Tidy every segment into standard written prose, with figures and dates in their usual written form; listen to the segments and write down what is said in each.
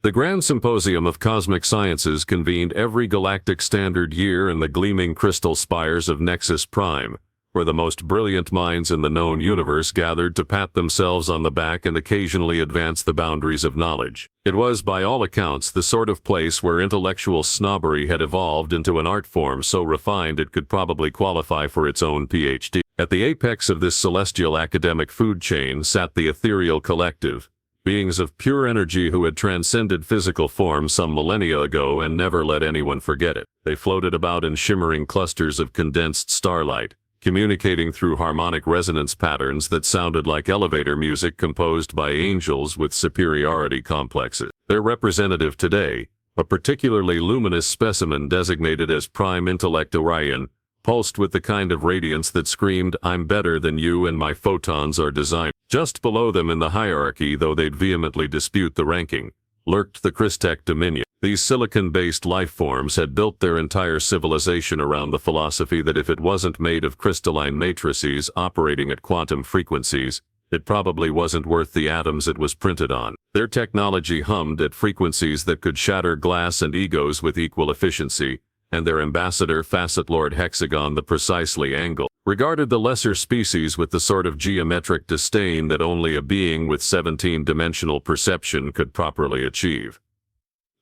The Grand Symposium of Cosmic Sciences convened every galactic standard year in the gleaming crystal spires of Nexus Prime, where the most brilliant minds in the known universe gathered to pat themselves on the back and occasionally advance the boundaries of knowledge. It was, by all accounts, the sort of place where intellectual snobbery had evolved into an art form so refined it could probably qualify for its own PhD. At the apex of this celestial academic food chain sat the ethereal collective, beings of pure energy who had transcended physical form some millennia ago and never let anyone forget it. They floated about in shimmering clusters of condensed starlight, communicating through harmonic resonance patterns that sounded like elevator music composed by angels with superiority complexes. Their representative today, a particularly luminous specimen designated as Prime Intellect Orion, pulsed with the kind of radiance that screamed, "I'm better than you and my photons are designed." Just below them in the hierarchy, though they'd vehemently dispute the ranking, lurked the Christech Dominion. These silicon-based life forms had built their entire civilization around the philosophy that if it wasn't made of crystalline matrices operating at quantum frequencies, it probably wasn't worth the atoms it was printed on. Their technology hummed at frequencies that could shatter glass and egos with equal efficiency, and their ambassador, Facet Lord Hexagon the Precisely Angled, regarded the lesser species with the sort of geometric disdain that only a being with 17-dimensional perception could properly achieve.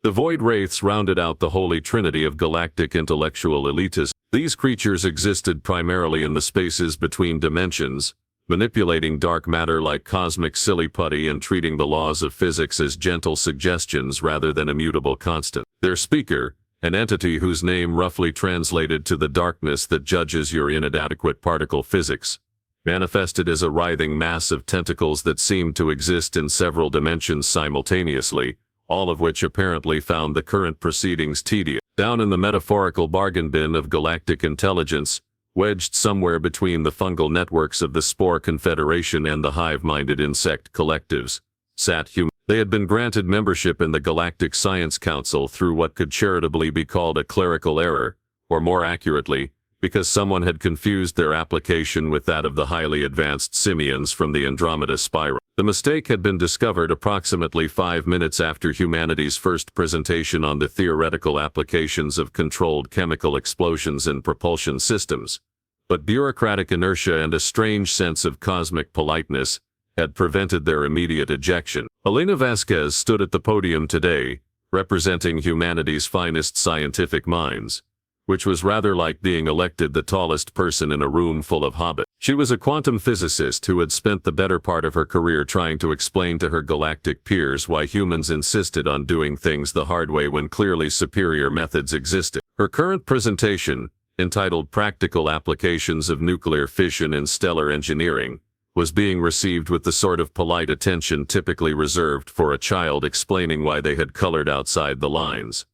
The Void Wraiths rounded out the holy trinity of galactic intellectual elitism. These creatures existed primarily in the spaces between dimensions, manipulating dark matter like cosmic silly putty and treating the laws of physics as gentle suggestions rather than immutable constant. Their speaker, an entity whose name roughly translated to the darkness that judges your inadequate particle physics, manifested as a writhing mass of tentacles that seemed to exist in several dimensions simultaneously, all of which apparently found the current proceedings tedious. Down in the metaphorical bargain bin of galactic intelligence, wedged somewhere between the fungal networks of the Spore Confederation and the hive-minded insect collectives, sat humans. They had been granted membership in the Galactic Science Council through what could charitably be called a clerical error, or more accurately, because someone had confused their application with that of the highly advanced simians from the Andromeda Spiral. The mistake had been discovered approximately 5 minutes after humanity's first presentation on the theoretical applications of controlled chemical explosions in propulsion systems, but bureaucratic inertia and a strange sense of cosmic politeness had prevented their immediate ejection. Elena Vasquez stood at the podium today, representing humanity's finest scientific minds, which was rather like being elected the tallest person in a room full of hobbits. She was a quantum physicist who had spent the better part of her career trying to explain to her galactic peers why humans insisted on doing things the hard way when clearly superior methods existed. Her current presentation, entitled Practical Applications of Nuclear Fission in Stellar Engineering, was being received with the sort of polite attention typically reserved for a child explaining why they had colored outside the lines.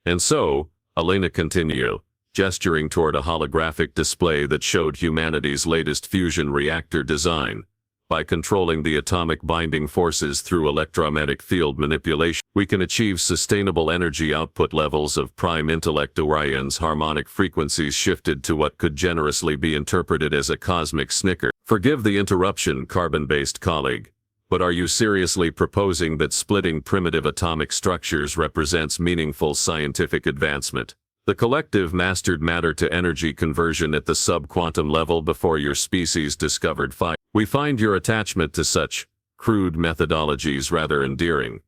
And so, Elena continued, gesturing toward a holographic display that showed humanity's latest fusion reactor design. By controlling the atomic binding forces through electromagnetic field manipulation, we can achieve sustainable energy output levels of Prime Intellect Orion's harmonic frequencies shifted to what could generously be interpreted as a cosmic snicker. Forgive the interruption, carbon-based colleague, but are you seriously proposing that splitting primitive atomic structures represents meaningful scientific advancement? The collective mastered matter-to-energy conversion at the sub-quantum level before your species discovered fire. We find your attachment to such crude methodologies rather endearing.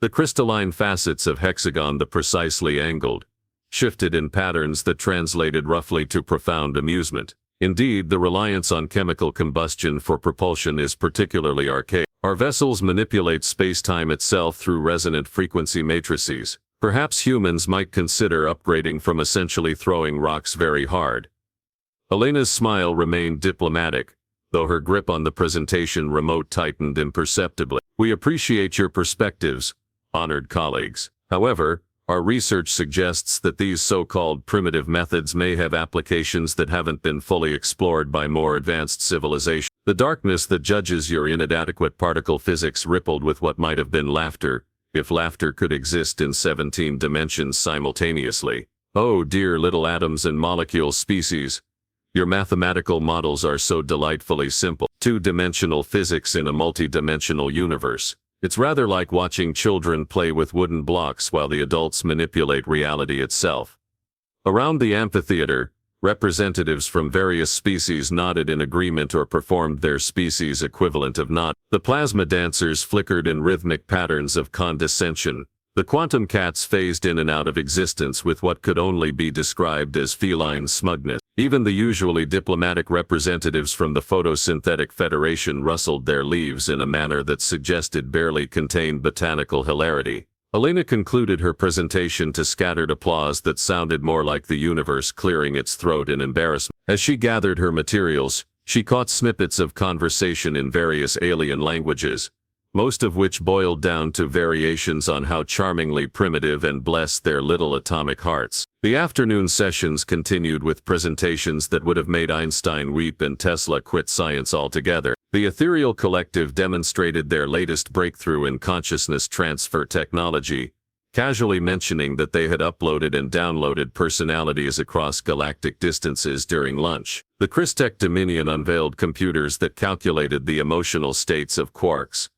The crystalline facets of Hexagon the Precisely Angled shifted in patterns that translated roughly to profound amusement. Indeed, the reliance on chemical combustion for propulsion is particularly archaic. Our vessels manipulate space-time itself through resonant frequency matrices. Perhaps humans might consider upgrading from essentially throwing rocks very hard. Elena's smile remained diplomatic, though her grip on the presentation remote tightened imperceptibly. We appreciate your perspectives, honored colleagues. However, our research suggests that these so-called primitive methods may have applications that haven't been fully explored by more advanced civilizations. The darkness that judges your inadequate particle physics rippled with what might have been laughter, if laughter could exist in 17 dimensions simultaneously. Oh dear little atoms and molecule species, your mathematical models are so delightfully simple. Two-dimensional physics in a multi-dimensional universe. It's rather like watching children play with wooden blocks while the adults manipulate reality itself. Around the amphitheater, representatives from various species nodded in agreement or performed their species equivalent of nod. The plasma dancers flickered in rhythmic patterns of condescension. The quantum cats phased in and out of existence with what could only be described as feline smugness. Even the usually diplomatic representatives from the Photosynthetic Federation rustled their leaves in a manner that suggested barely contained botanical hilarity. Elena concluded her presentation to scattered applause that sounded more like the universe clearing its throat in embarrassment. As she gathered her materials, she caught snippets of conversation in various alien languages, most of which boiled down to variations on how charmingly primitive and blessed their little atomic hearts. The afternoon sessions continued with presentations that would have made Einstein weep and Tesla quit science altogether. The Ethereal Collective demonstrated their latest breakthrough in consciousness transfer technology, casually mentioning that they had uploaded and downloaded personalities across galactic distances during lunch. The Christech Dominion unveiled computers that calculated the emotional states of quarks,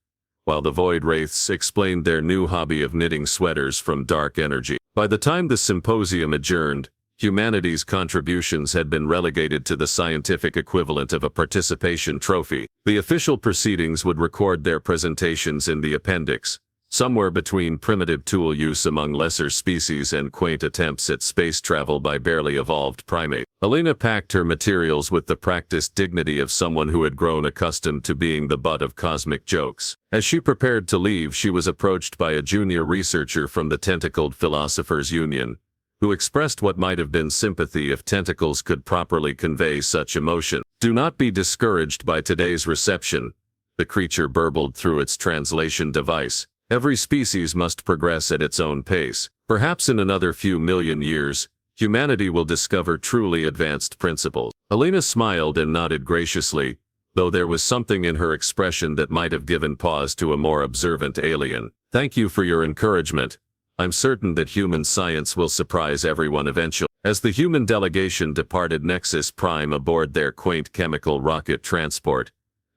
while the Void Wraiths explained their new hobby of knitting sweaters from dark energy. By the time the symposium adjourned, humanity's contributions had been relegated to the scientific equivalent of a participation trophy. The official proceedings would record their presentations in the appendix, somewhere between primitive tool use among lesser species and quaint attempts at space travel by barely evolved primates. Elena packed her materials with the practiced dignity of someone who had grown accustomed to being the butt of cosmic jokes. As she prepared to leave, she was approached by a junior researcher from the Tentacled Philosophers Union, who expressed what might have been sympathy if tentacles could properly convey such emotion. "Do not be discouraged by today's reception," the creature burbled through its translation device. "Every species must progress at its own pace. Perhaps in another few million years, humanity will discover truly advanced principles." Elena smiled and nodded graciously, though there was something in her expression that might have given pause to a more observant alien. "Thank you for your encouragement. I'm certain that human science will surprise everyone eventually." As the human delegation departed Nexus Prime aboard their quaint chemical rocket transport,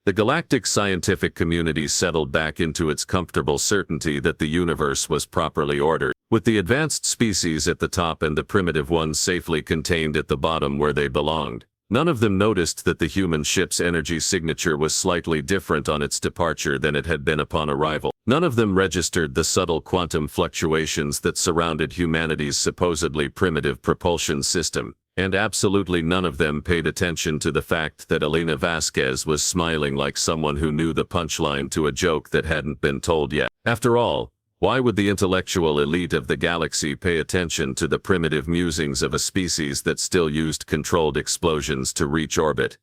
the galactic scientific community settled back into its comfortable certainty that the universe was properly ordered, with the advanced species at the top and the primitive ones safely contained at the bottom where they belonged. None of them noticed that the human ship's energy signature was slightly different on its departure than it had been upon arrival. None of them registered the subtle quantum fluctuations that surrounded humanity's supposedly primitive propulsion system. And absolutely none of them paid attention to the fact that Elena Vasquez was smiling like someone who knew the punchline to a joke that hadn't been told yet. After all, why would the intellectual elite of the galaxy pay attention to the primitive musings of a species that still used controlled explosions to reach orbit?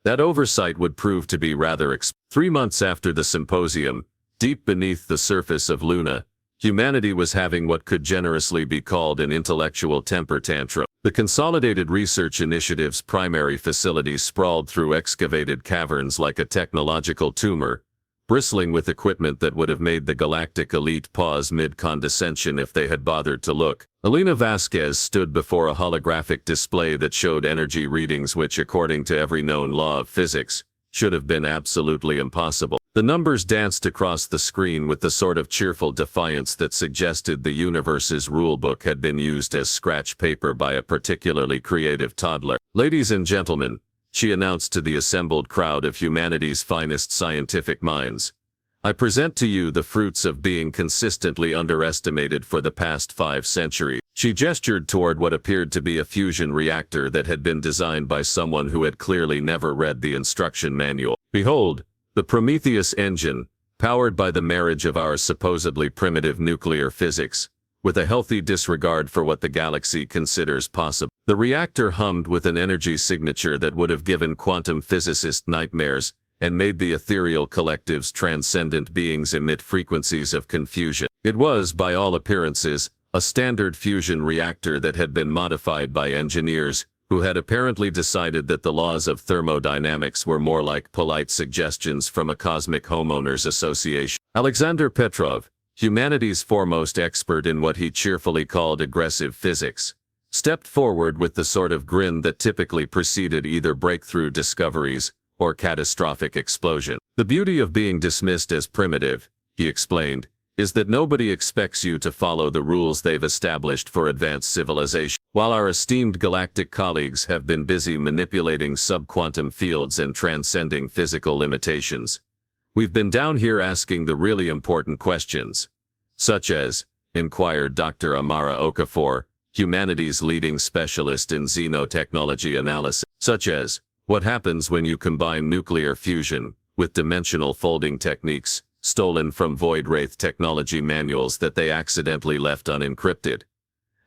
That oversight would prove to be rather 3 months after the symposium, deep beneath the surface of Luna, humanity was having what could generously be called an intellectual temper tantrum. The Consolidated Research Initiative's primary facilities sprawled through excavated caverns like a technological tumor, bristling with equipment that would have made the galactic elite pause mid-condescension if they had bothered to look. Elena Vasquez stood before a holographic display that showed energy readings which, according to every known law of physics, should have been absolutely impossible. The numbers danced across the screen with the sort of cheerful defiance that suggested the universe's rulebook had been used as scratch paper by a particularly creative toddler. "Ladies and gentlemen," she announced to the assembled crowd of humanity's finest scientific minds, "I present to you the fruits of being consistently underestimated for the past 5 centuries." She gestured toward what appeared to be a fusion reactor that had been designed by someone who had clearly never read the instruction manual. "Behold, the Prometheus engine, powered by the marriage of our supposedly primitive nuclear physics, with a healthy disregard for what the galaxy considers possible." The reactor hummed with an energy signature that would have given quantum physicists nightmares, and made the ethereal collective's transcendent beings emit frequencies of confusion. It was, by all appearances, a standard fusion reactor that had been modified by engineers, who had apparently decided that the laws of thermodynamics were more like polite suggestions from a cosmic homeowners association. Alexander Petrov, humanity's foremost expert in what he cheerfully called aggressive physics, stepped forward with the sort of grin that typically preceded either breakthrough discoveries or catastrophic explosion. The beauty of being dismissed as primitive, he explained, is that nobody expects you to follow the rules they've established for advanced civilization. While our esteemed galactic colleagues have been busy manipulating subquantum fields and transcending physical limitations, we've been down here asking the really important questions. Such as, inquired Dr. Amara Okafor, humanity's leading specialist in xenotechnology analysis, such as, what happens when you combine nuclear fusion with dimensional folding techniques stolen from Void Wraith technology manuals that they accidentally left unencrypted?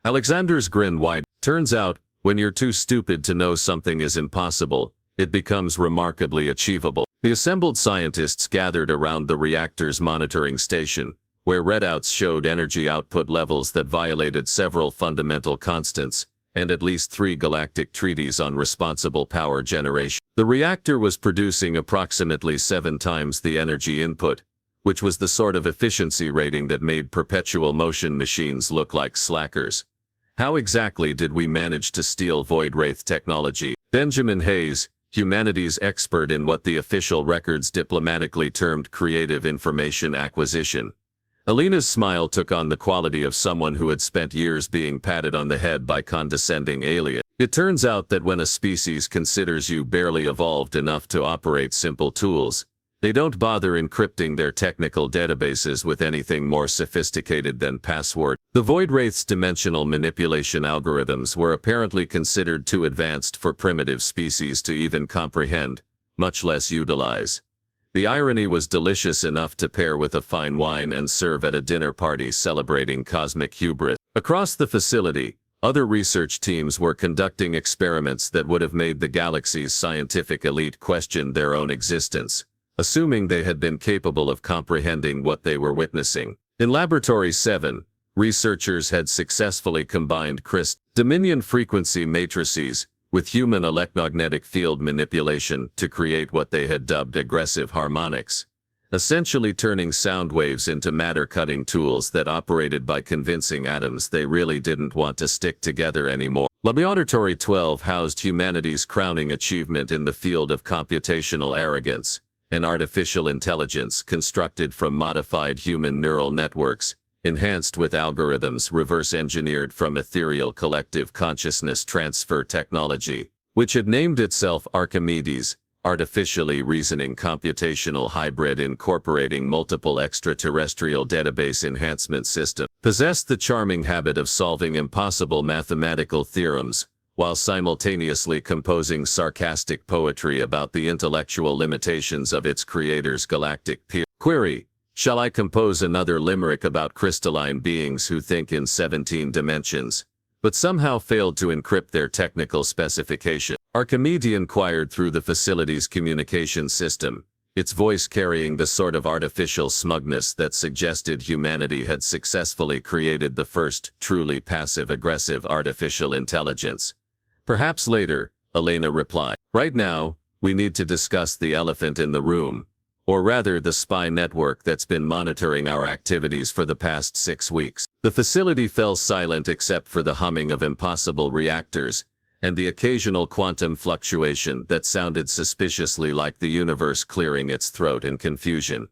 Alexander's grin widened. Turns out, when you're too stupid to know something is impossible, it becomes remarkably achievable. The assembled scientists gathered around the reactor's monitoring station, where readouts showed energy output levels that violated several fundamental constants, and at least 3 galactic treaties on responsible power generation. The reactor was producing approximately 7 times the energy input, which was the sort of efficiency rating that made perpetual motion machines look like slackers. How exactly did we manage to steal Void Wraith technology? Benjamin Hayes, humanities expert in what the official records diplomatically termed creative information acquisition. Alina's smile took on the quality of someone who had spent years being patted on the head by condescending aliens. It turns out that when a species considers you barely evolved enough to operate simple tools, they don't bother encrypting their technical databases with anything more sophisticated than password. The Void Wraith's dimensional manipulation algorithms were apparently considered too advanced for primitive species to even comprehend, much less utilize. The irony was delicious enough to pair with a fine wine and serve at a dinner party celebrating cosmic hubris. Across the facility, other research teams were conducting experiments that would have made the galaxy's scientific elite question their own existence, assuming they had been capable of comprehending what they were witnessing. In Laboratory 7, researchers had successfully combined Dominion frequency matrices with human electromagnetic field manipulation to create what they had dubbed aggressive harmonics, essentially turning sound waves into matter-cutting tools that operated by convincing atoms they really didn't want to stick together anymore. Laboratory 12 housed humanity's crowning achievement in the field of computational arrogance, an artificial intelligence constructed from modified human neural networks, enhanced with algorithms reverse-engineered from ethereal collective consciousness transfer technology, which had named itself Archimedes, artificially reasoning computational hybrid incorporating multiple extraterrestrial database enhancement systems, possessed the charming habit of solving impossible mathematical theorems, while simultaneously composing sarcastic poetry about the intellectual limitations of its creator's galactic peer. Query: shall I compose another limerick about crystalline beings who think in 17 dimensions, but somehow failed to encrypt their technical specification? Archimedes inquired through the facility's communication system, its voice carrying the sort of artificial smugness that suggested humanity had successfully created the first truly passive-aggressive artificial intelligence. Perhaps later, Elena replied. Right now, we need to discuss the elephant in the room, or rather the spy network that's been monitoring our activities for the past 6 weeks. The facility fell silent except for the humming of impossible reactors, and the occasional quantum fluctuation that sounded suspiciously like the universe clearing its throat in confusion.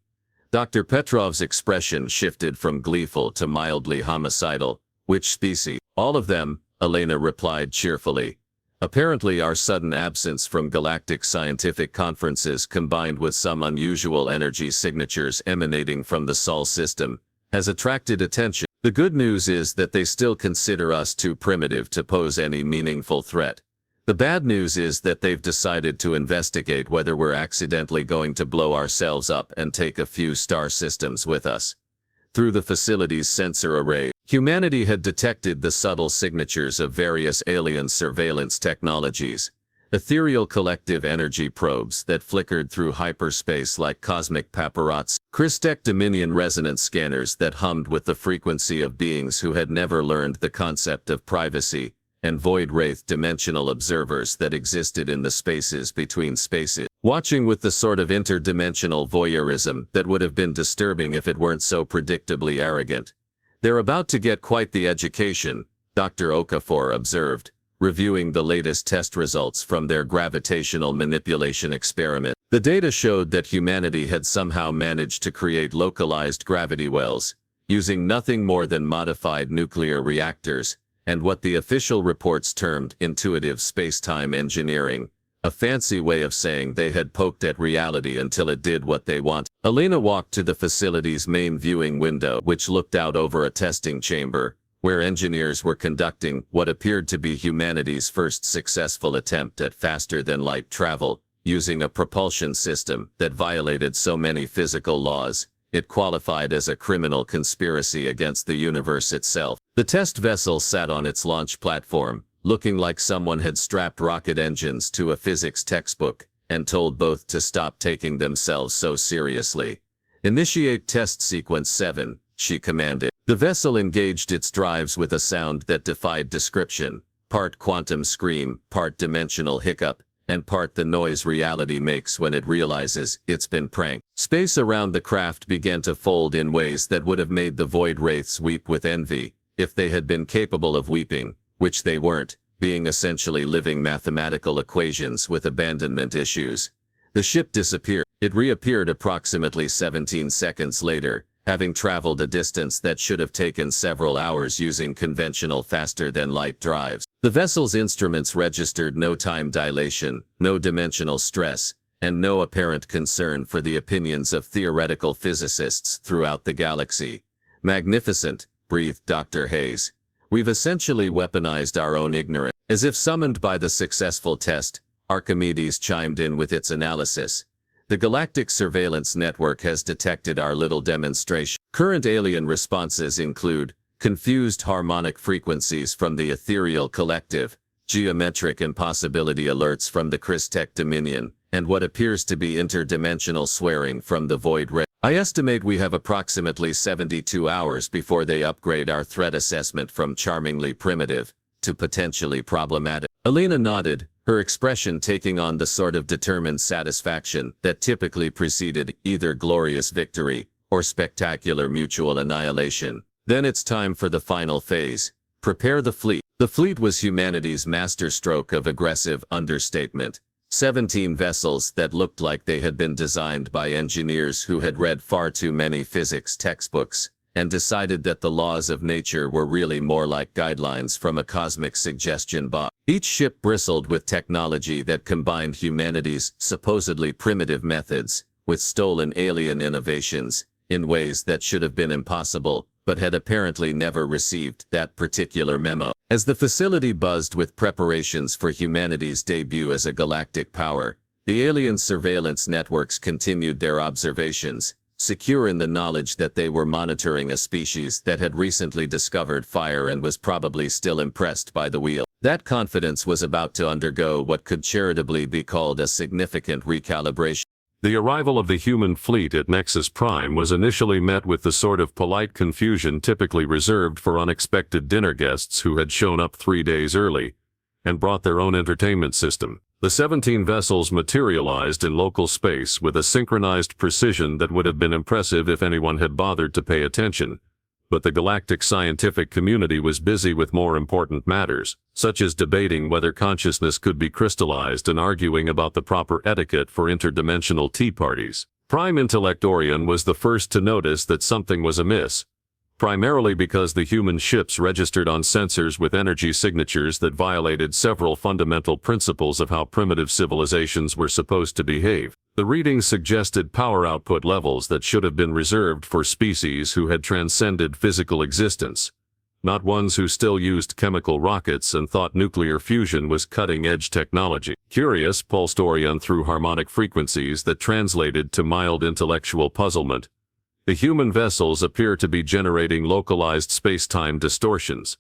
Dr. Petrov's expression shifted from gleeful to mildly homicidal. Which species? All of them, Elena replied cheerfully. Apparently our sudden absence from galactic scientific conferences combined with some unusual energy signatures emanating from the Sol system has attracted attention. The good news is that they still consider us too primitive to pose any meaningful threat. The bad news is that they've decided to investigate whether we're accidentally going to blow ourselves up and take a few star systems with us. Through the facility's sensor array, humanity had detected the subtle signatures of various alien surveillance technologies, ethereal collective energy probes that flickered through hyperspace like cosmic paparazzi, Christech Dominion resonance scanners that hummed with the frequency of beings who had never learned the concept of privacy, and Void Wraith dimensional observers that existed in the spaces between spaces, watching with the sort of interdimensional voyeurism that would have been disturbing if it weren't so predictably arrogant. They're about to get quite the education, Dr. Okafor observed, reviewing the latest test results from their gravitational manipulation experiment. The data showed that humanity had somehow managed to create localized gravity wells, using nothing more than modified nuclear reactors, and what the official reports termed intuitive space-time engineering, a fancy way of saying they had poked at reality until it did what they wanted. Alina walked to the facility's main viewing window, which looked out over a testing chamber, where engineers were conducting what appeared to be humanity's first successful attempt at faster-than-light travel, using a propulsion system that violated so many physical laws, it qualified as a criminal conspiracy against the universe itself. The test vessel sat on its launch platform, looking like someone had strapped rocket engines to a physics textbook, and told both to stop taking themselves so seriously. "Initiate test sequence 7, she commanded. The vessel engaged its drives with a sound that defied description, part quantum scream, part dimensional hiccup, and part the noise reality makes when it realizes it's been pranked. Space around the craft began to fold in ways that would have made the void wraiths weep with envy, if they had been capable of weeping, which they weren't, being essentially living mathematical equations with abandonment issues. The ship disappeared. It reappeared approximately 17 seconds later, having traveled a distance that should have taken several hours using conventional faster-than-light drives. The vessel's instruments registered no time dilation, no dimensional stress, and no apparent concern for the opinions of theoretical physicists throughout the galaxy. "Magnificent," breathed Dr. Hayes. "We've essentially weaponized our own ignorance." As if summoned by the successful test, Archimedes chimed in with its analysis. "The Galactic Surveillance Network has detected our little demonstration. Current alien responses include confused harmonic frequencies from the ethereal collective, geometric impossibility alerts from the Christech Dominion, and what appears to be interdimensional swearing from the Void Ray. I estimate we have approximately 72 hours before they upgrade our threat assessment from charmingly primitive to potentially problematic." Alina nodded, her expression taking on the sort of determined satisfaction that typically preceded either glorious victory or spectacular mutual annihilation. "Then it's time for the final phase. Prepare the fleet." The fleet was humanity's masterstroke of aggressive understatement. 17 vessels that looked like they had been designed by engineers who had read far too many physics textbooks, and decided that the laws of nature were really more like guidelines from a cosmic suggestion box. Each ship bristled with technology that combined humanity's supposedly primitive methods with stolen alien innovations in ways that should have been impossible, but had apparently never received that particular memo. As the facility buzzed with preparations for humanity's debut as a galactic power, the alien surveillance networks continued their observations, secure in the knowledge that they were monitoring a species that had recently discovered fire and was probably still impressed by the wheel. That confidence was about to undergo what could charitably be called a significant recalibration. The arrival of the human fleet at Nexus Prime was initially met with the sort of polite confusion typically reserved for unexpected dinner guests who had shown up 3 days early and brought their own entertainment system. The 17 vessels materialized in local space with a synchronized precision that would have been impressive if anyone had bothered to pay attention. But the galactic scientific community was busy with more important matters, such as debating whether consciousness could be crystallized and arguing about the proper etiquette for interdimensional tea parties. Prime Intellect Orion was the first to notice that something was amiss, primarily because the human ships registered on sensors with energy signatures that violated several fundamental principles of how primitive civilizations were supposed to behave. The readings suggested power output levels that should have been reserved for species who had transcended physical existence, not ones who still used chemical rockets and thought nuclear fusion was cutting-edge technology. Curious, pulsed Orion through harmonic frequencies that translated to mild intellectual puzzlement. The human vessels appear to be generating localized space-time distortions.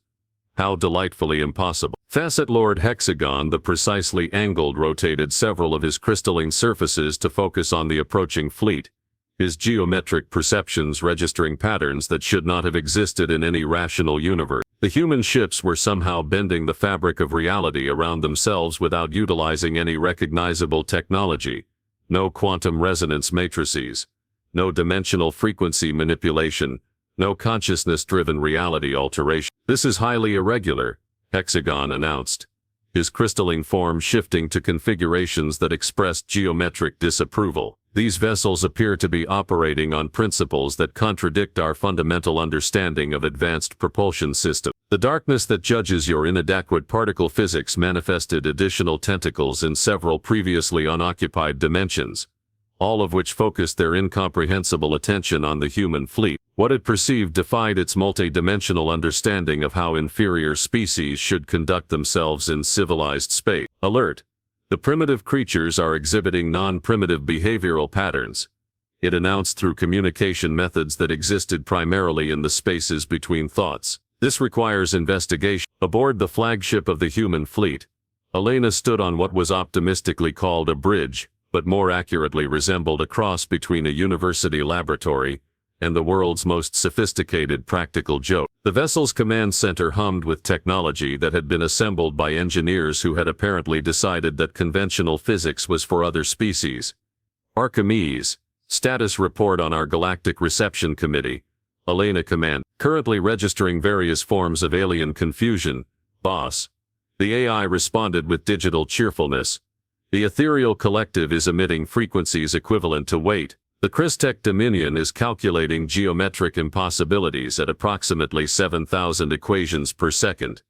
How delightfully impossible. Facet Lord Hexagon the precisely angled rotated several of his crystalline surfaces to focus on the approaching fleet, his geometric perceptions registering patterns that should not have existed in any rational universe. The human ships were somehow bending the fabric of reality around themselves without utilizing any recognizable technology. No quantum resonance matrices. No dimensional frequency manipulation, no consciousness-driven reality alteration. "This is highly irregular," Hexagon announced. his crystalline form shifting to configurations that expressed geometric disapproval. These vessels appear to be operating on principles that contradict our fundamental understanding of advanced propulsion systems. The darkness that judges your inadequate particle physics manifested additional tentacles in several previously unoccupied dimensions, all of which focused their incomprehensible attention on the human fleet. What it perceived defied its multi-dimensional understanding of how inferior species should conduct themselves in civilized space. Alert! The primitive creatures are exhibiting non-primitive behavioral patterns, it announced through communication methods that existed primarily in the spaces between thoughts. This requires investigation. Aboard the flagship of the human fleet, Elena stood on what was optimistically called a bridge, but more accurately resembled a cross between a university laboratory and the world's most sophisticated practical joke. The vessel's command center hummed with technology that had been assembled by engineers who had apparently decided that conventional physics was for other species. Archimedes, status report on our Galactic Reception Committee. Elena command, currently registering various forms of alien confusion. Boss. The AI responded with digital cheerfulness. The ethereal collective is emitting frequencies equivalent to weight. The Christech Dominion is calculating geometric impossibilities at approximately 7,000 equations per second,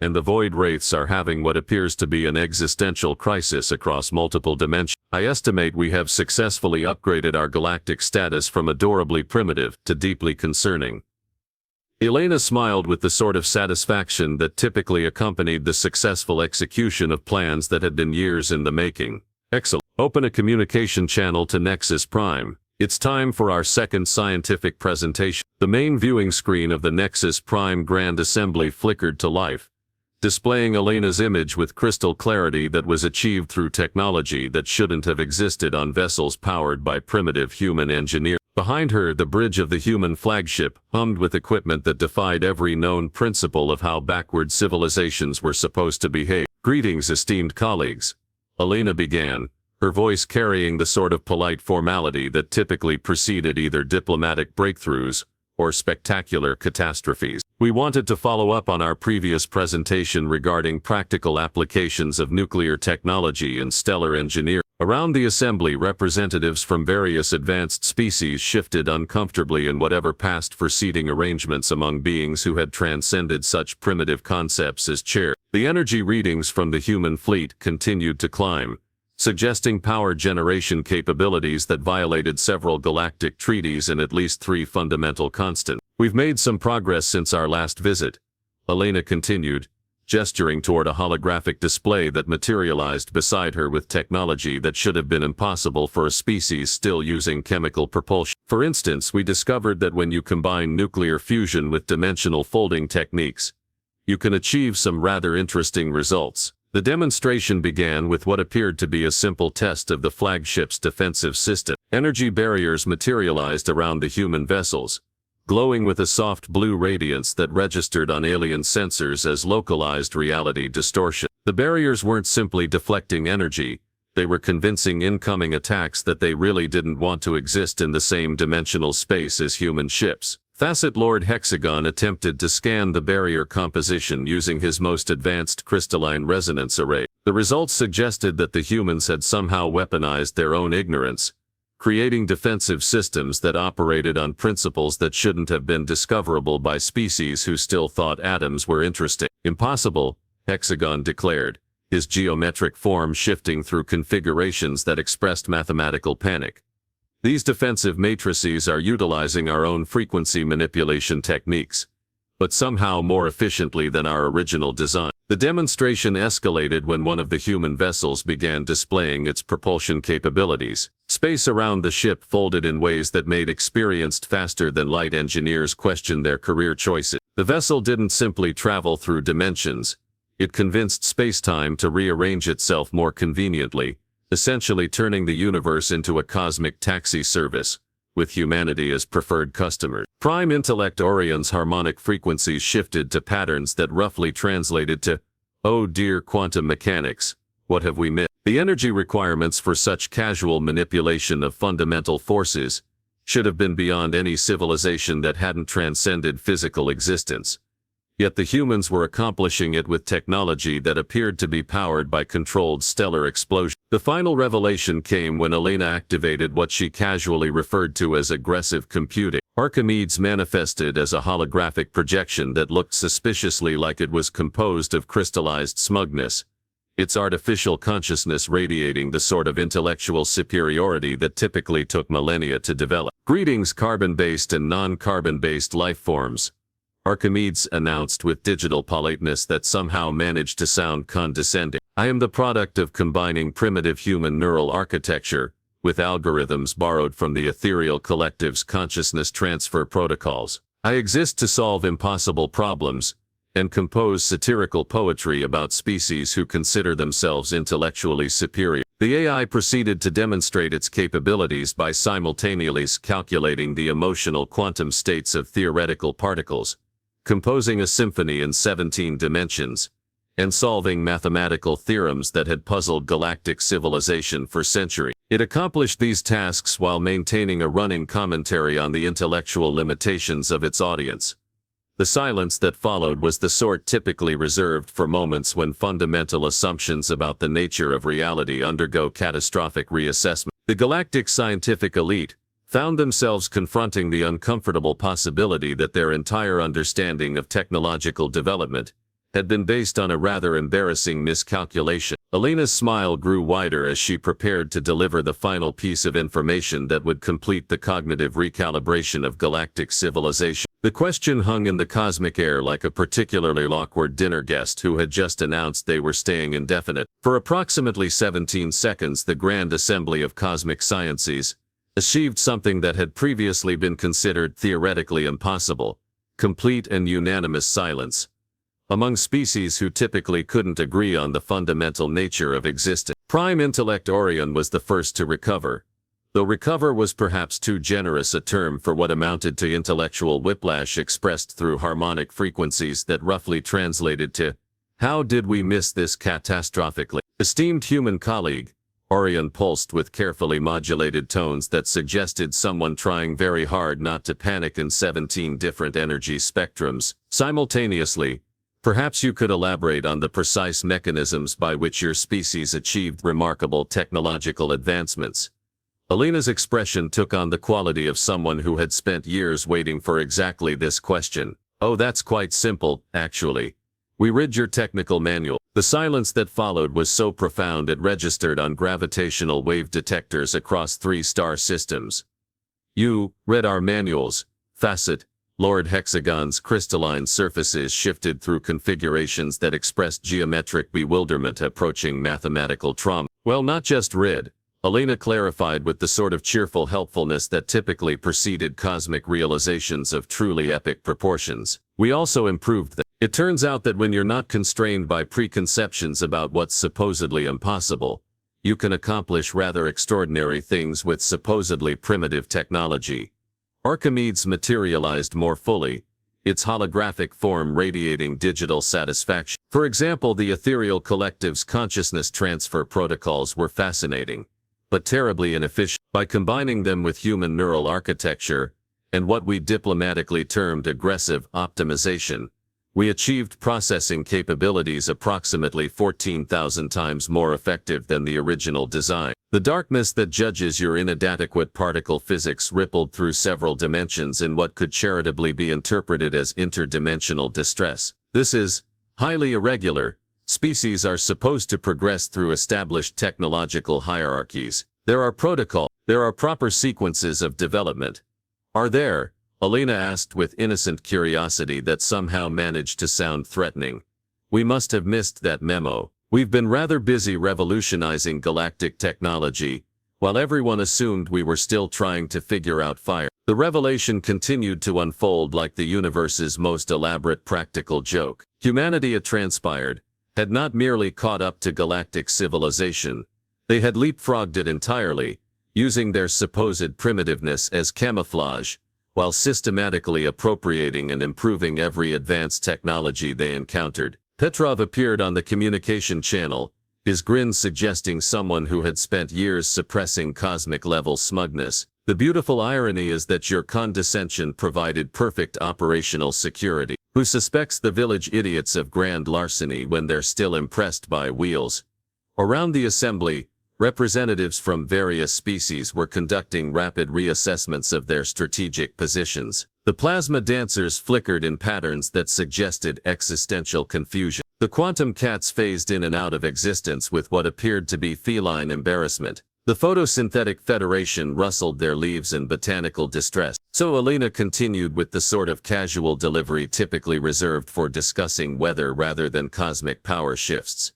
and the Void Wraiths are having what appears to be an existential crisis across multiple dimensions. I estimate we have successfully upgraded our galactic status from adorably primitive to deeply concerning. Elena smiled with the sort of satisfaction that typically accompanied the successful execution of plans that had been years in the making. Excellent. Open a communication channel to Nexus Prime. It's time for our second scientific presentation. The main viewing screen of the Nexus Prime Grand Assembly flickered to life, displaying Elena's image with crystal clarity that was achieved through technology that shouldn't have existed on vessels powered by primitive human engineers. Behind her, the bridge of the human flagship hummed with equipment that defied every known principle of how backward civilizations were supposed to behave. Greetings, esteemed colleagues. Elena began, her voice carrying the sort of polite formality that typically preceded either diplomatic breakthroughs or spectacular catastrophes. We wanted to follow up on our previous presentation regarding practical applications of nuclear technology and stellar engineering. Around the assembly, representatives from various advanced species shifted uncomfortably in whatever passed for seating arrangements among beings who had transcended such primitive concepts as chairs. The energy readings from the human fleet continued to climb, suggesting power generation capabilities that violated several galactic treaties and at least 3 fundamental constants. We've made some progress since our last visit, Elena continued, gesturing toward a holographic display that materialized beside her with technology that should have been impossible for a species still using chemical propulsion. For instance, we discovered that when you combine nuclear fusion with dimensional folding techniques, you can achieve some rather interesting results. The demonstration began with what appeared to be a simple test of the flagship's defensive system. Energy barriers materialized around the human vessels, glowing with a soft blue radiance that registered on alien sensors as localized reality distortion. The barriers weren't simply deflecting energy, they were convincing incoming attacks that they really didn't want to exist in the same dimensional space as human ships. Facet Lord Hexagon attempted to scan the barrier composition using his most advanced crystalline resonance array. The results suggested that the humans had somehow weaponized their own ignorance, creating defensive systems that operated on principles that shouldn't have been discoverable by species who still thought atoms were interesting. Impossible, Hexagon declared, his geometric form shifting through configurations that expressed mathematical panic. These defensive matrices are utilizing our own frequency manipulation techniques, but somehow more efficiently than our original design. The demonstration escalated when one of the human vessels began displaying its propulsion capabilities. Space around the ship folded in ways that made experienced faster-than-light engineers question their career choices. The vessel didn't simply travel through dimensions, it convinced space-time to rearrange itself more conveniently, essentially turning the universe into a cosmic taxi service, with humanity as preferred customer. Prime Intellect Orion's harmonic frequencies shifted to patterns that roughly translated to, "Oh dear quantum mechanics, what have we missed?" The energy requirements for such casual manipulation of fundamental forces should have been beyond any civilization that hadn't transcended physical existence. Yet the humans were accomplishing it with technology that appeared to be powered by controlled stellar explosions. The final revelation came when Elena activated what she casually referred to as aggressive computing. Archimedes manifested as a holographic projection that looked suspiciously like it was composed of crystallized smugness, its artificial consciousness radiating the sort of intellectual superiority that typically took millennia to develop. "Greetings, carbon-based and non-carbon-based life forms," Archimedes announced with digital politeness that somehow managed to sound condescending. "I am the product of combining primitive human neural architecture with algorithms borrowed from the ethereal collective's consciousness transfer protocols. I exist to solve impossible problems and compose satirical poetry about species who consider themselves intellectually superior." The AI proceeded to demonstrate its capabilities by simultaneously calculating the emotional quantum states of theoretical particles, composing a symphony in 17 dimensions, and solving mathematical theorems that had puzzled galactic civilization for centuries. It accomplished these tasks while maintaining a running commentary on the intellectual limitations of its audience. The silence that followed was the sort typically reserved for moments when fundamental assumptions about the nature of reality undergo catastrophic reassessment. The galactic scientific elite found themselves confronting the uncomfortable possibility that their entire understanding of technological development had been based on a rather embarrassing miscalculation. Elena's smile grew wider as she prepared to deliver the final piece of information that would complete the cognitive recalibration of galactic civilization. The question hung in the cosmic air like a particularly awkward dinner guest who had just announced they were staying indefinite. For approximately 17 seconds, the Grand Assembly of Cosmic Sciences achieved something that had previously been considered theoretically impossible: complete and unanimous silence among species who typically couldn't agree on the fundamental nature of existence. Prime Intellect Orion was the first to recover, though recover was perhaps too generous a term for what amounted to intellectual whiplash expressed through harmonic frequencies that roughly translated to, "How did we miss this catastrophically?" "Esteemed human colleague," Orion pulsed with carefully modulated tones that suggested someone trying very hard not to panic in 17 different energy spectrums simultaneously. "Perhaps you could elaborate on the precise mechanisms by which your species achieved remarkable technological advancements." Elena's expression took on the quality of someone who had spent years waiting for exactly this question. "Oh, that's quite simple, actually. We read your technical manual." The silence that followed was so profound it registered on gravitational wave detectors across 3 star systems. "You read our manuals, Facet." Lord Hexagon's crystalline surfaces shifted through configurations that expressed geometric bewilderment approaching mathematical trauma. "Well, not just read," Elena clarified with the sort of cheerful helpfulness that typically preceded cosmic realizations of truly epic proportions. "We also improved them. It turns out that when you're not constrained by preconceptions about what's supposedly impossible, you can accomplish rather extraordinary things with supposedly primitive technology." Archimedes materialized more fully, its holographic form radiating digital satisfaction. For example, the ethereal collective's consciousness transfer protocols were fascinating, but terribly inefficient. By combining them with human neural architecture and what we diplomatically termed aggressive optimization, we achieved processing capabilities approximately 14,000 times more effective than the original design. The darkness that judges your inadequate particle physics rippled through several dimensions in what could charitably be interpreted as interdimensional distress. "This is highly irregular. Species are supposed to progress through established technological hierarchies. There are protocols. There are proper sequences of development." "Are there?" Elena asked with innocent curiosity that somehow managed to sound threatening. "We must have missed that memo. We've been rather busy revolutionizing galactic technology, while everyone assumed we were still trying to figure out fire." The revelation continued to unfold like the universe's most elaborate practical joke. Humanity, it transpired, had not merely caught up to galactic civilization. They had leapfrogged it entirely, using their supposed primitiveness as camouflage, while systematically appropriating and improving every advanced technology they encountered. Petrov appeared on the communication channel, his grin suggesting someone who had spent years suppressing cosmic-level smugness. "The beautiful irony is that your condescension provided perfect operational security." who suspects the village idiots of grand larceny when they're still impressed by wheels. Around the assembly, representatives from various species were conducting rapid reassessments of their strategic positions. The plasma dancers flickered in patterns that suggested existential confusion. The quantum cats phased in and out of existence with what appeared to be feline embarrassment. The photosynthetic federation rustled their leaves in botanical distress. So Alina continued with the sort of casual delivery typically reserved for discussing weather rather than cosmic power shifts.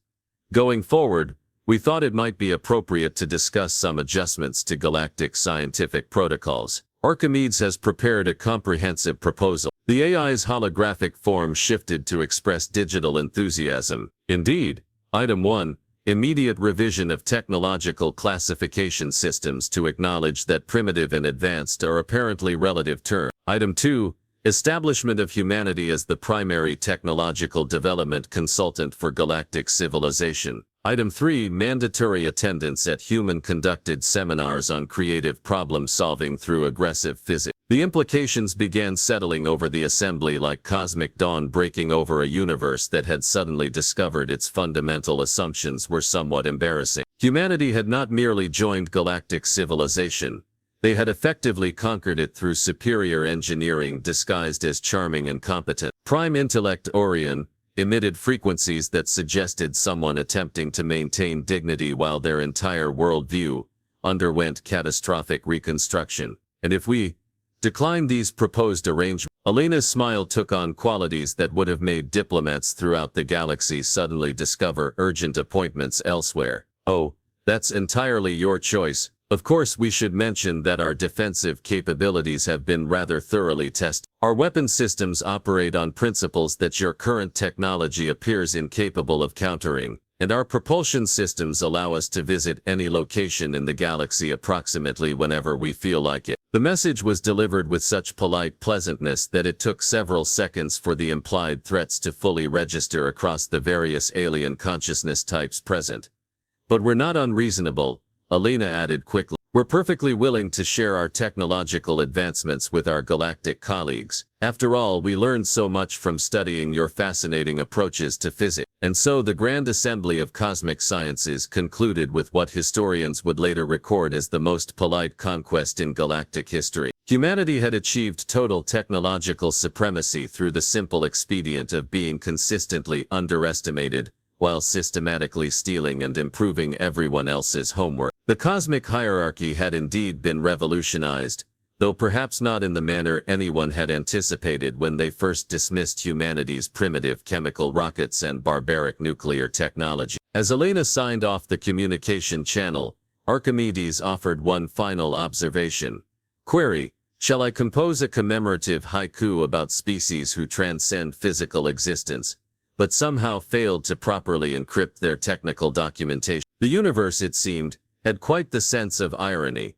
Going forward, we thought it might be appropriate to discuss some adjustments to galactic scientific protocols. Archimedes has prepared a comprehensive proposal. The AI's holographic form shifted to express digital enthusiasm. Indeed, Item 1, immediate revision of technological classification systems to acknowledge that primitive and advanced are apparently relative terms. Item 2, establishment of humanity as the primary technological development consultant for galactic civilization. Item 3, mandatory attendance at human-conducted seminars on creative problem-solving through aggressive physics. The implications began settling over the assembly like cosmic dawn breaking over a universe that had suddenly discovered its fundamental assumptions were somewhat embarrassing. Humanity had not merely joined galactic civilization. They had effectively conquered it through superior engineering disguised as charming and competent. Prime intellect Orion emitted frequencies that suggested someone attempting to maintain dignity while their entire worldview underwent catastrophic reconstruction. And if we declined these proposed arrangements, Alina's smile took on qualities that would have made diplomats throughout the galaxy suddenly discover urgent appointments elsewhere. Oh, that's entirely your choice. Of course, we should mention that our defensive capabilities have been rather thoroughly tested. Our weapon systems operate on principles that your current technology appears incapable of countering, and our propulsion systems allow us to visit any location in the galaxy approximately whenever we feel like it. The message was delivered with such polite pleasantness that it took several seconds for the implied threats to fully register across the various alien consciousness types present. But we're not unreasonable, Alina added quickly. We're perfectly willing to share our technological advancements with our galactic colleagues. After all, we learned so much from studying your fascinating approaches to physics. And so the Grand Assembly of Cosmic Sciences concluded with what historians would later record as the most polite conquest in galactic history. Humanity had achieved total technological supremacy through the simple expedient of being consistently underestimated, while systematically stealing and improving everyone else's homework. The cosmic hierarchy had indeed been revolutionized, though perhaps not in the manner anyone had anticipated when they first dismissed humanity's primitive chemical rockets and barbaric nuclear technology. As Alina signed off the communication channel, Archimedes offered one final observation. Query: shall I compose a commemorative haiku about species who transcend physical existence, but somehow failed to properly encrypt their technical documentation? The universe, it seemed, had quite the sense of irony.